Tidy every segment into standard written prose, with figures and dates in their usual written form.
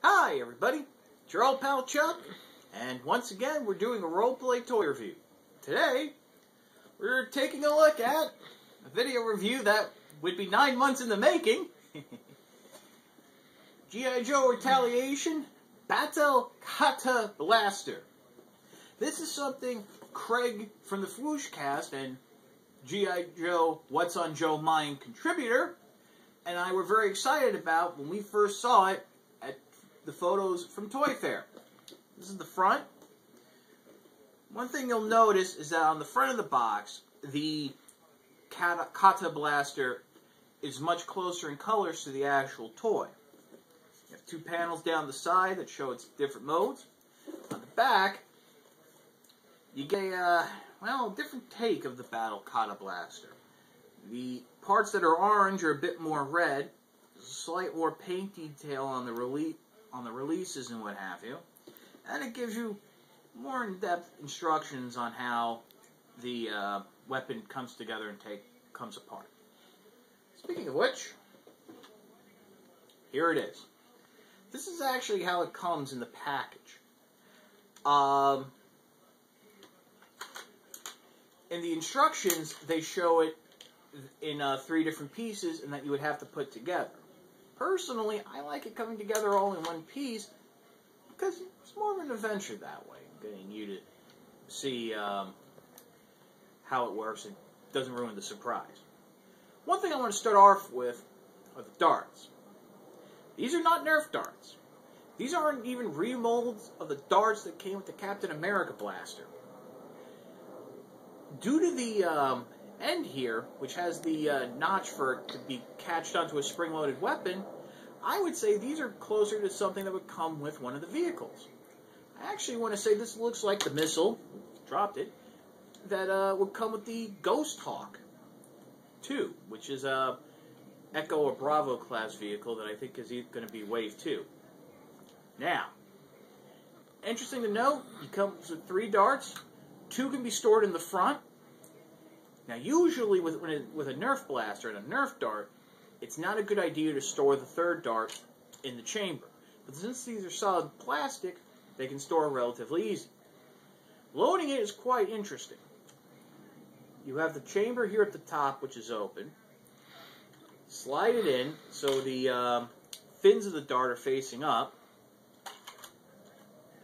Hi everybody, it's your old pal Chuck, and once again we're doing a roleplay toy review. Today, we're taking a look at a video review that would be 9 months in the making. G.I. Joe Retaliation, Battle-Kata Blaster. This is something Craig from the Floosh cast and G.I. Joe What's on Joe Mind contributor and I were very excited about when we first saw it at the photos from Toy Fair. This is the front. One thing you'll notice is that on the front of the box, the Kata Blaster is much closer in colors to the actual toy. You have two panels down the side that show its different modes. On the back, you get a different take of the Battle-Kata Blaster. The parts that are orange are a bit more red. There's a slight more paint detail on the releases and what have you. And it gives you more in-depth instructions on how the weapon comes together and comes apart. Speaking of which, here it is. This is actually how it comes in the package. In the instructions, they show it in 3 different pieces and that you would have to put together. Personally, I like it coming together all in one piece because it's more of an adventure that way, getting you to see how it works and doesn't ruin the surprise. One thing I want to start off with are the darts. These are not Nerf darts. These aren't even remolds of the darts that came with the Captain America blaster. Due to the end here, which has the notch for it to be catched onto a spring-loaded weapon, I would say these are closer to something that would come with one of the vehicles. I actually want to say this looks like the missile, dropped it, that would come with the Ghost Hawk 2, which is a Echo or Bravo class vehicle that I think is going to be Wave 2. Now, interesting to note, it comes with 3 darts. 2 can be stored in the front. Now, usually with a Nerf blaster and a Nerf dart, it's not a good idea to store the 3rd dart in the chamber. But since these are solid plastic, they can store relatively easy. Loading it is quite interesting. You have the chamber here at the top, which is open. Slide it in so the fins of the dart are facing up.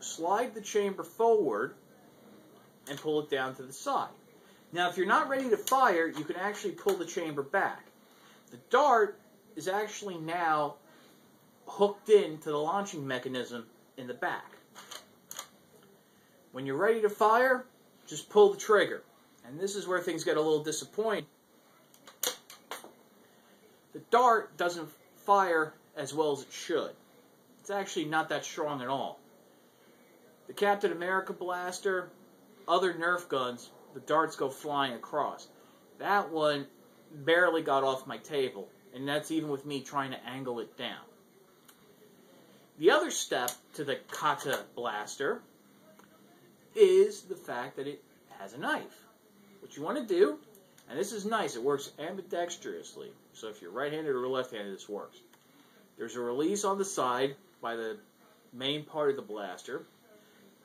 Slide the chamber forward and pull it down to the side. Now, if you're not ready to fire, you can actually pull the chamber back. The dart is actually now hooked into the launching mechanism in the back. When you're ready to fire, just pull the trigger. And this is where things get a little disappointing. The dart doesn't fire as well as it should. It's actually not that strong at all. The Captain America blaster, other Nerf guns, the darts go flying across. That one barely got off my table, and that's even with me trying to angle it down. The other step to the Kata blaster is the fact that it has a knife. What you want to do, and this is nice, it works ambidextrously, so if you're right-handed or left-handed, this works. There's a release on the side by the main part of the blaster.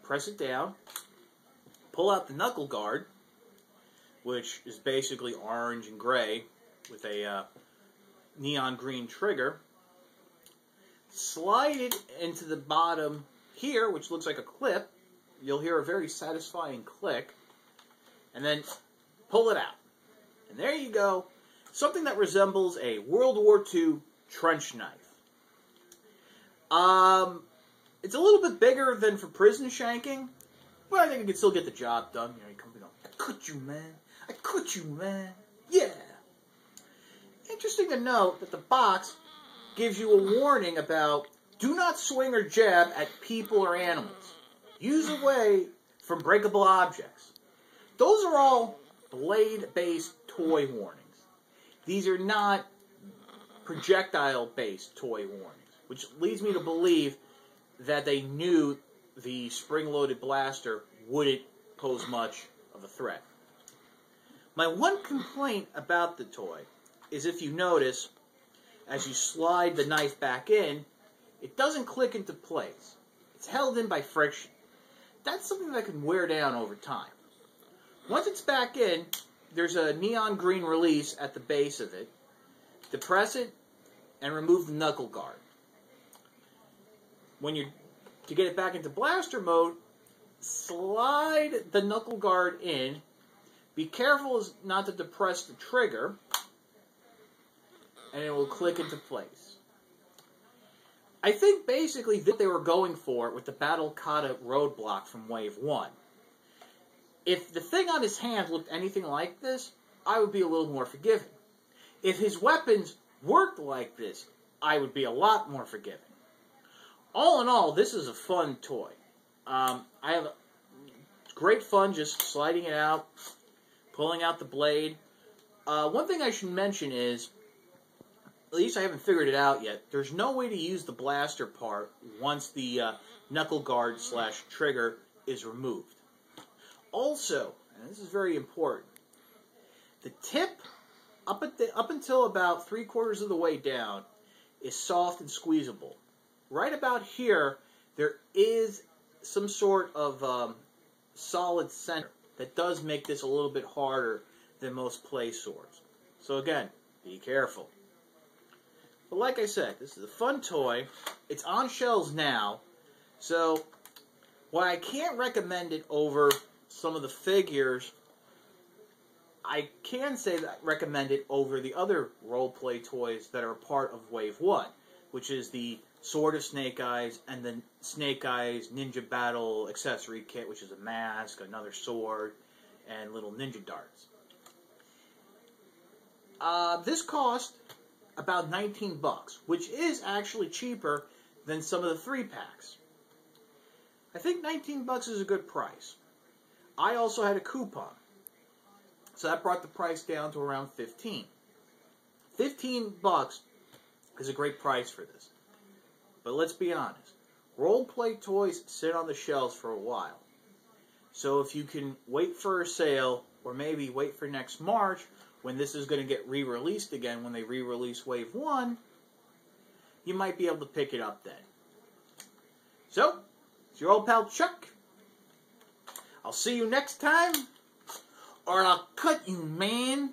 Press it down, pull out the knuckle guard, which is basically orange and gray with a neon green trigger. Slide it into the bottom here, which looks like a clip. You'll hear a very satisfying click. And then pull it out. And there you go. Something that resembles a World War II trench knife. It's a little bit bigger than for prison shanking, but I think it can still get the job done. You know, you come in, I caught you, man. I caught you, man. Yeah. Interesting to note that the box gives you a warning about do not swing or jab at people or animals. Use away from breakable objects. Those are all blade-based toy warnings. These are not projectile-based toy warnings, which leads me to believe that they knew the spring-loaded blaster wouldn't pose much of a threat. My one complaint about the toy is if you notice, as you slide the knife back in, it doesn't click into place. It's held in by friction. That's something that can wear down over time. Once it's back in, there's a neon green release at the base of it. Depress it and remove the knuckle guard. To get it back into blaster mode, slide the knuckle guard in. Be careful as not to depress the trigger, and it will click into place. I think basically that they were going for with the Battle-Kata roadblock from Wave 1. If the thing on his hand looked anything like this, I would be a little more forgiving. If his weapons worked like this, I would be a lot more forgiving. All in all, this is a fun toy. It's great fun just sliding it out, pulling out the blade. One thing I should mention is, at least I haven't figured it out yet, there's no way to use the blaster part once the knuckle guard / trigger is removed. Also, and this is very important, the tip up until about 3/4 of the way down is soft and squeezable. Right about here, there is some sort of solid center that does make this a little bit harder than most play swords. So again, be careful. But like I said, this is a fun toy. It's on shelves now. So, while I can't recommend it over some of the figures, I can say that I recommend it over the other role-play toys that are a part of Wave 1, which is the Sword of Snake Eyes and the Snake Eyes Ninja Battle accessory kit, which is a mask, another sword, and little ninja darts. This cost about $19, which is actually cheaper than some of the 3-packs. I think $19 is a good price. I also had a coupon, so that brought the price down to around $15. $15 is a great price for this. But let's be honest, role-play toys sit on the shelves for a while. So if you can wait for a sale, or maybe wait for next March, when this is going to get re-released again, when they re-release Wave 1, you might be able to pick it up then. So, it's your old pal Chuck. I'll see you next time, or I'll cut you, man.